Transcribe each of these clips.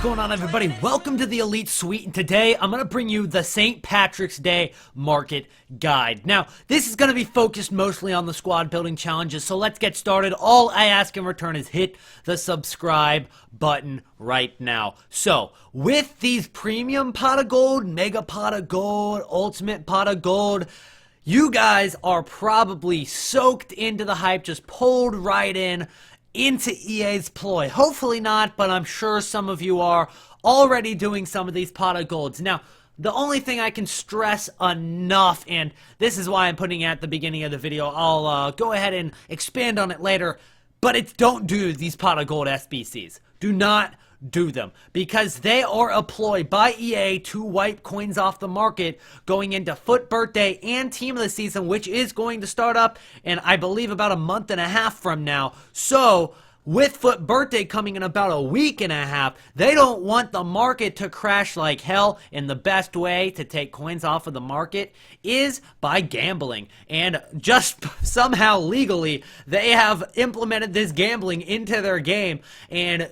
going on, everybody? Welcome to the Elite Suite, and today I'm going to bring you the St. Patrick's Day Market Guide. Now, this is going to be focused mostly on the squad building challenges, so let's get started. All I ask in return is hit the subscribe button right now. So, with these premium pot of gold, mega pot of gold, ultimate pot of gold, you guys are probably soaked into the hype, just pulled right into EA's ploy. Hopefully not, but I'm sure some of you are already doing some of these pot of golds. Now, the only thing I can stress enough, and this is why I'm putting it at the beginning of the video, I'll go ahead and expand on it later, but it's don't do these pot of gold SBCs. Do not do them, because they are a ploy by EA to wipe coins off the market going into Foot Birthday and Team of the Season, which is going to start up in, I believe, about a month and a half from now. So with Foot Birthday coming in about a week and a half, they don't want the market to crash like hell, and the best way to take coins off of the market is by gambling. And just somehow legally, they have implemented this gambling into their game, and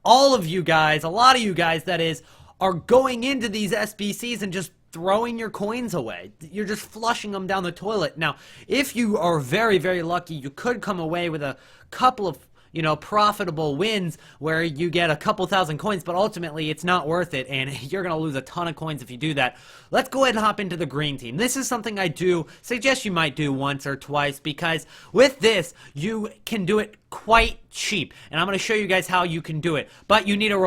all of you guys, a lot of you guys that is, are going into these SBCs and just throwing your coins away. You're just flushing them down the toilet. Now, if you are very, very lucky, you could come away with a couple of, profitable wins where you get a couple thousand coins, but ultimately it's not worth it, and you're going to lose a ton of coins if you do that. Let's go ahead and hop into the green team. This is something I do suggest you might do once or twice, because with this, you can do it quite cheap, and I'm going to show you guys how you can do it. But you need 11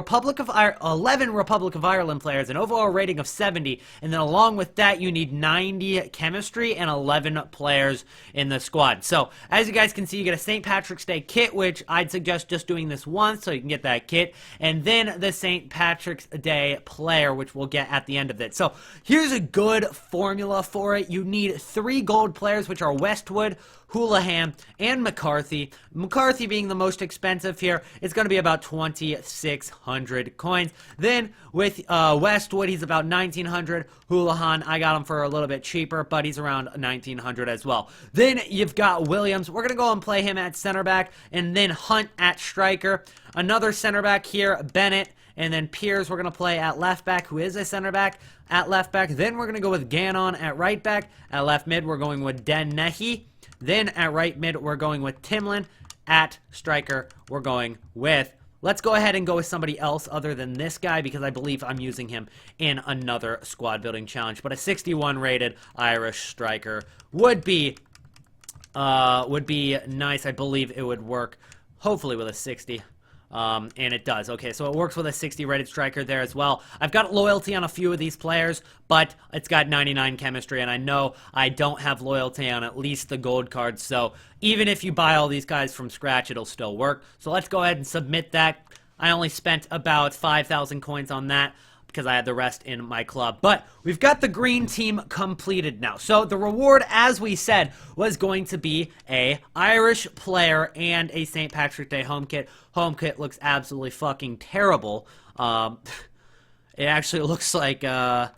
Republic of Ireland players, an overall rating of 70, and then along with that you need 90 chemistry and 11 players in the squad. So as you guys can see, you get a St. Patrick's Day kit, which I'd suggest just doing this once so you can get that kit, and then the St. Patrick's Day player, which we'll get at the end of it. So here's a good formula for it. You need 3 gold players, which are Westwood, Houlihan, and McCarthy. McCarthy being the most expensive here, it's going to be about 2,600 coins. Then with Westwood, he's about 1,900. Houlihan, I got him for a little bit cheaper, but he's around 1,900 as well. Then you've got Williams. We're going to go and play him at center back, and then Hunt at striker. Another center back here, Bennett. And then Piers, we're going to play at left back, who is a center back, at left back. Then we're going to go with Gannon at right back. At left mid, we're going with Dennehy. Then at right mid, we're going with Timlin. At striker, we're going with... Let's go ahead and go with somebody else other than this guy, because I believe I'm using him in another squad building challenge. But a 61 rated Irish striker would be nice. I believe it would work, hopefully, with a 60. And it does. Okay, so it works with a 60 rated striker there as well. I've got loyalty on a few of these players, but it's got 99 chemistry, and I know I don't have loyalty on at least the gold cards, so even if you buy all these guys from scratch, it'll still work. So let's go ahead and submit that. I only spent about 5,000 coins on that, because I had the rest in my club. But we've got the green team completed now. So the reward, as we said, was going to be a Irish player and a St. Patrick's Day home kit. Home kit looks absolutely fucking terrible. It actually looks like the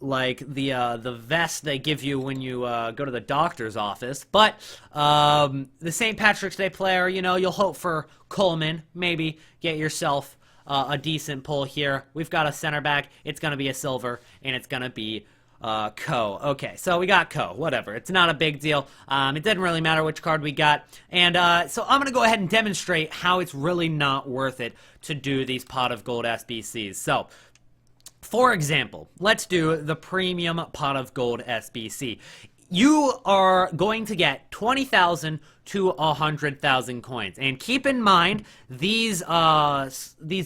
vest they give you when you go to the doctor's office. But the St. Patrick's Day player, you'll hope for Coleman. Maybe get yourself a decent pull here. We've got a center back. It's going to be a silver, and it's going to be Co. Okay, so we got Co. Whatever. It's not a big deal. It doesn't really matter which card we got. And so I'm going to go ahead and demonstrate how it's really not worth it to do these pot of gold SBCs. So, for example, let's do the premium pot of gold SBC. You are going to get 20,000 to 100,000 coins. And keep in mind, these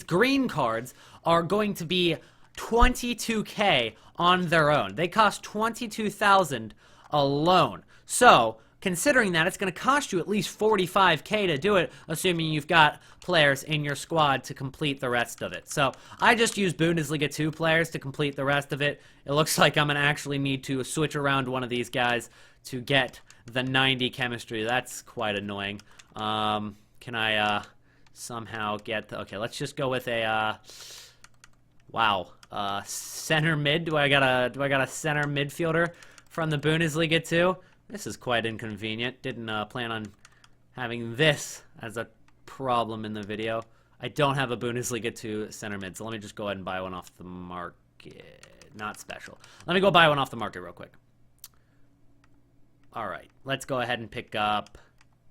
green cards are going to be 22k on their own. They cost 22,000 alone. So, considering that, it's going to cost you at least 45k to do it, assuming you've got players in your squad to complete the rest of it. So, I just used Bundesliga 2 players to complete the rest of it. It looks like I'm going to actually need to switch around one of these guys to get the 90 chemistry. That's quite annoying. Can I somehow get... Okay, let's just go with a... wow. Center mid. Do I got a center midfielder from the Bundesliga 2? This is quite inconvenient. Didn't plan on having this as a problem in the video. I don't have a Bundesliga 2 center mid, so let me just go ahead and buy one off the market. Not special. Let me go buy one off the market real quick. All right, let's go ahead and pick up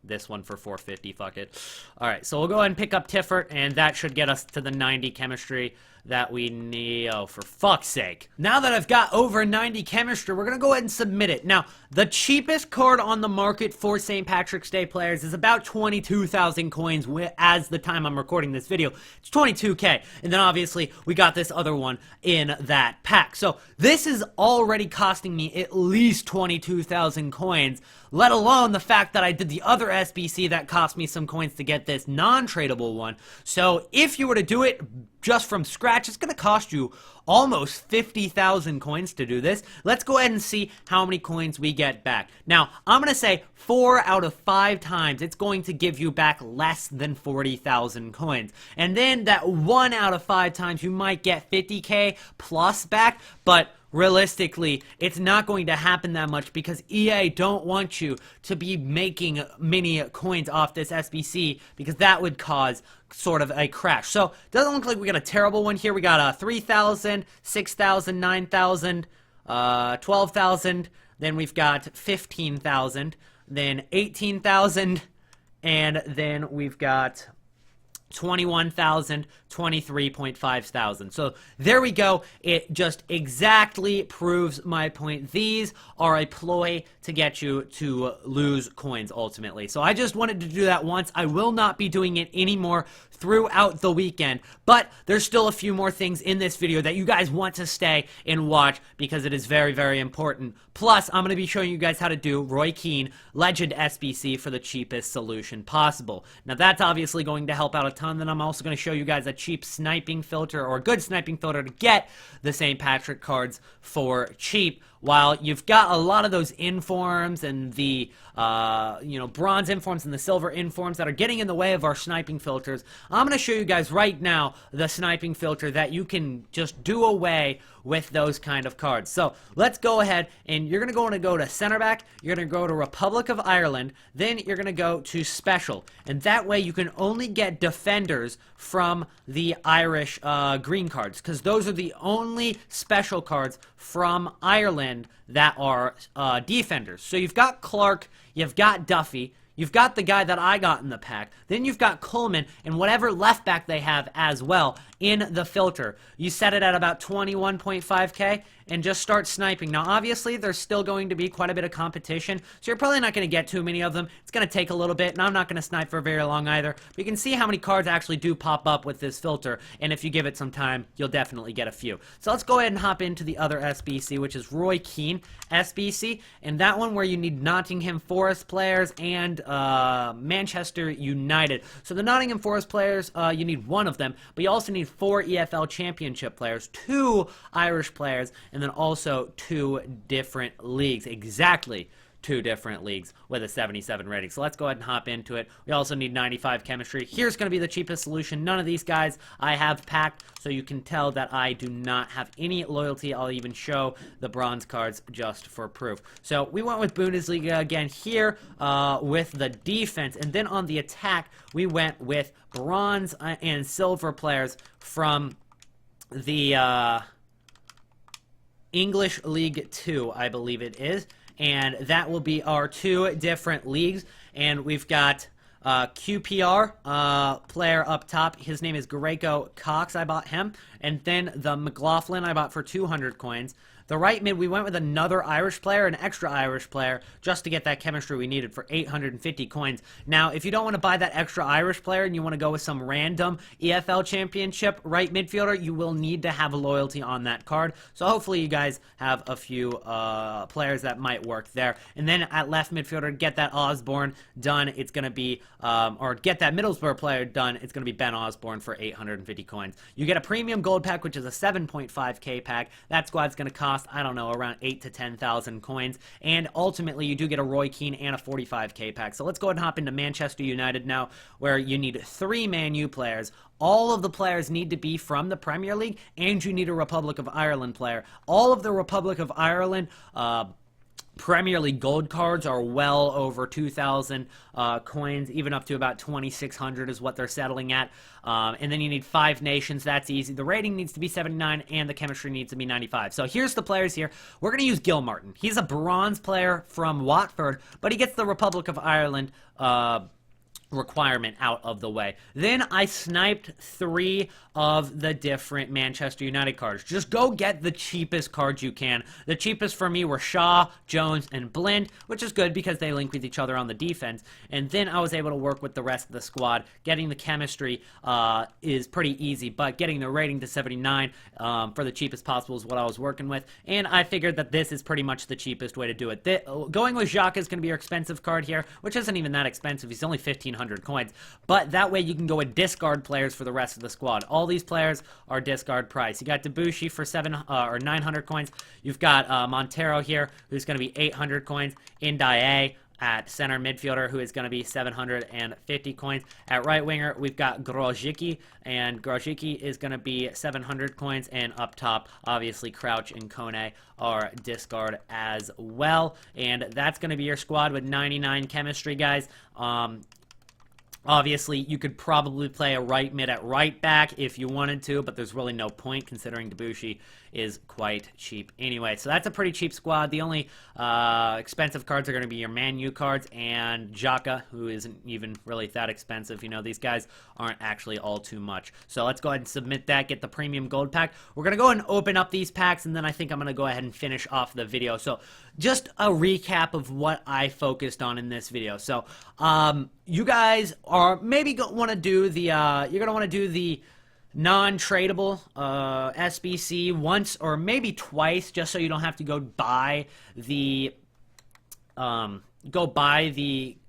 this one for 450. Fuck it. All right, so we'll go ahead and pick up Tiffert, and that should get us to the 90 chemistry that we need. Oh, for fuck's sake. Now that I've got over 90 chemistry, we're going to go ahead and submit it. Now, the cheapest card on the market for St. Patrick's Day players is about 22,000 coins as the time I'm recording this video. It's 22k. And then obviously, we got this other one in that pack. So this is already costing me at least 22,000 coins, let alone the fact that I did the other SBC that cost me some coins to get this non-tradable one. So if you were to do it just from scratch, it's going to cost you almost 50,000 coins to do this. Let's go ahead and see how many coins we get back. Now, I'm going to say 4 out of 5 times it's going to give you back less than 40,000 coins. And then that 1 out of 5 times you might get 50k plus back, but realistically, it's not going to happen that much because EA don't want you to be making many coins off this SBC because that would cause sort of a crash. So, doesn't look like we got a terrible one here. We got 3,000, 6,000, 9,000, 12,000. Then we've got 15,000. Then 18,000. And then we've got 21,000, 23.5 thousand. So there we go. It just exactly proves my point. These are a ploy to get you to lose coins ultimately. So I just wanted to do that once. I will not be doing it anymore throughout the weekend, but there's still a few more things in this video that you guys want to stay and watch because it is very, very important. Plus, I'm going to be showing you guys how to do Roy Keane Legend SBC for the cheapest solution possible. Now, that's obviously going to help out a ton. Then I'm also going to show you guys a cheap sniping filter or a good sniping filter to get the St. Patrick cards for cheap. While you've got a lot of those informs and the bronze informs and the silver informs that are getting in the way of our sniping filters, I'm going to show you guys right now the sniping filter that you can just do away with those kind of cards. So let's go ahead, and you're going to go to center back, you're going to go to Republic of Ireland, then you're going to go to special, and that way you can only get defenders from the Irish green cards, because those are the only special cards from Ireland that are defenders. So you've got Clark, you've got Duffy, you've got the guy that I got in the pack, then you've got Coleman and whatever left back they have as well in the filter. You set it at about 21.5k and just start sniping. Now obviously there's still going to be quite a bit of competition, so you're probably not going to get too many of them. It's going to take a little bit, and I'm not going to snipe for very long either. But you can see how many cards actually do pop up with this filter, and if you give it some time, you'll definitely get a few. So let's go ahead and hop into the other SBC, which is Roy Keane SBC, and that one where you need Nottingham Forest players and Manchester United. So the Nottingham Forest players, you need one of them, but you also need 4 EFL Championship players, 2 Irish players, and then also 2 different leagues. Exactly 2 different leagues with a 77 rating. So let's go ahead and hop into it. We also need 95 chemistry. Here's going to be the cheapest solution. None of these guys I have packed, so you can tell that I do not have any loyalty. I'll even show the bronze cards just for proof. So we went with Bundesliga again here with the defense, and then on the attack we went with bronze and silver players from the English League 2, I believe it is. And that will be our 2 different leagues. And we've got QPR player up top. His name is Greco Cox. I bought him. And then the McLaughlin I bought for 200 coins. The right mid, we went with another Irish player, an extra Irish player, just to get that chemistry we needed for 850 coins. Now, if you don't want to buy that extra Irish player and you want to go with some random EFL Championship right midfielder, you will need to have a loyalty on that card. So hopefully you guys have a few players that might work there. And then at left midfielder, get that Osborne done. It's going to be, or get that Middlesbrough player done. It's going to be Ben Osborne for 850 coins. You get a premium gold pack, which is a 7.5k pack. That squad's going to cost, I don't know, around 8 to 10,000 coins, and ultimately you do get a Roy Keane and a 45k pack. So let's go ahead and hop into Manchester United now, where you need 3 Man U players. All of the players need to be from the Premier League, and you need a Republic of Ireland player. All of the Republic of Ireland Premier League gold cards are well over 2,000 coins, even up to about 2,600 is what they're settling at. And then you need 5 nations. That's easy. The rating needs to be 79, and the chemistry needs to be 95. So here's the players here. We're going to use Gil Martin. He's a bronze player from Watford, but he gets the Republic of Ireland requirement out of the way. Then I sniped 3 of the different Manchester United cards. Just go get the cheapest cards you can. The cheapest for me were Shaw, Jones, and Blind, which is good because they link with each other on the defense. And then I was able to work with the rest of the squad. Getting the chemistry is pretty easy, but getting the rating to 79 for the cheapest possible is what I was working with. And I figured that this is pretty much the cheapest way to do it. Going with Xhaka is going to be your expensive card here, which isn't even that expensive. He's only 1,500 coins. But that way you can go with discard players for the rest of the squad. All these players are discard price. You got Debussy for 900 coins. You've got Montero here, who's going to be 800 coins. Ndiaye at center midfielder, who is going to be 750 coins. At right winger, we've got Grozicki, and Grozicki is going to be 700 coins. And up top, obviously, Crouch and Kone are discard as well. And that's going to be your squad with 99 chemistry, guys. Obviously, you could probably play a right mid at right back if you wanted to, but there's really no point considering Debussy is quite cheap anyway. So that's a pretty cheap squad. The only expensive cards are going to be your Man U cards and Xhaka, who isn't even really that expensive. You know, these guys aren't actually all too much. So let's go ahead and submit that, get the premium gold pack. We're going to go ahead and open up these packs, and then I think I'm going to go ahead and finish off the video. So just a recap of what I focused on in this video. So you guys are maybe want to do the you're going to want to do the non-tradable SBC once or maybe twice, just so you don't have to go buy the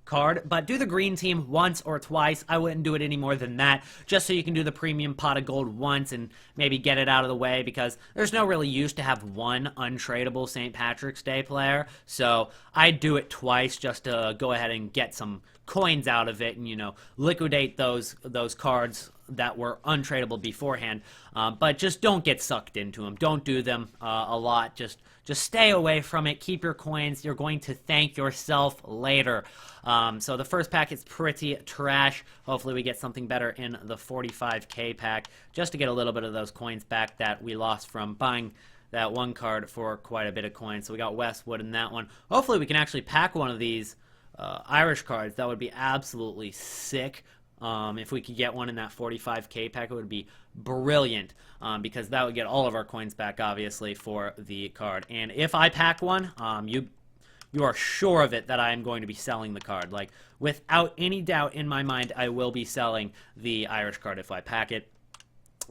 card. But do the green team once or twice. I wouldn't do it any more than that, just so you can do the premium pot of gold once and maybe get it out of the way, because there's no really use to have one untradeable St. Patrick's Day player. So I'd do it twice just to go ahead and get some coins out of it and, you know, liquidate those cards that were untradeable beforehand. But just don't get sucked into them. Don't do them a lot. Just stay away from it. Keep your coins. You're going to thank yourself later. So the first pack is pretty trash. Hopefully we get something better in the 45k pack, just to get a little bit of those coins back that we lost from buying that one card for quite a bit of coins. So we got Westwood in that one. Hopefully we can actually pack one of these Irish cards. That would be absolutely sick. If we could get one in that 45k pack, it would be brilliant, because that would get all of our coins back, obviously, for the card. And if I pack one, you are sure of it that I am going to be selling the card. Like, without any doubt in my mind, I will be selling the Irish card if I pack it.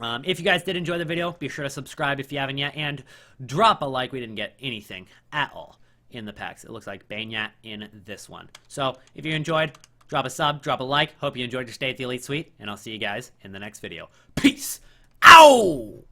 If you guys did enjoy the video, be sure to subscribe if you haven't yet, and drop a like. We didn't get anything at all in the packs. It looks like Banyat in this one. So, if you enjoyed, drop a sub, drop a like. Hope you enjoyed your stay at the Elite Suite, and I'll see you guys in the next video. Peace! Ow!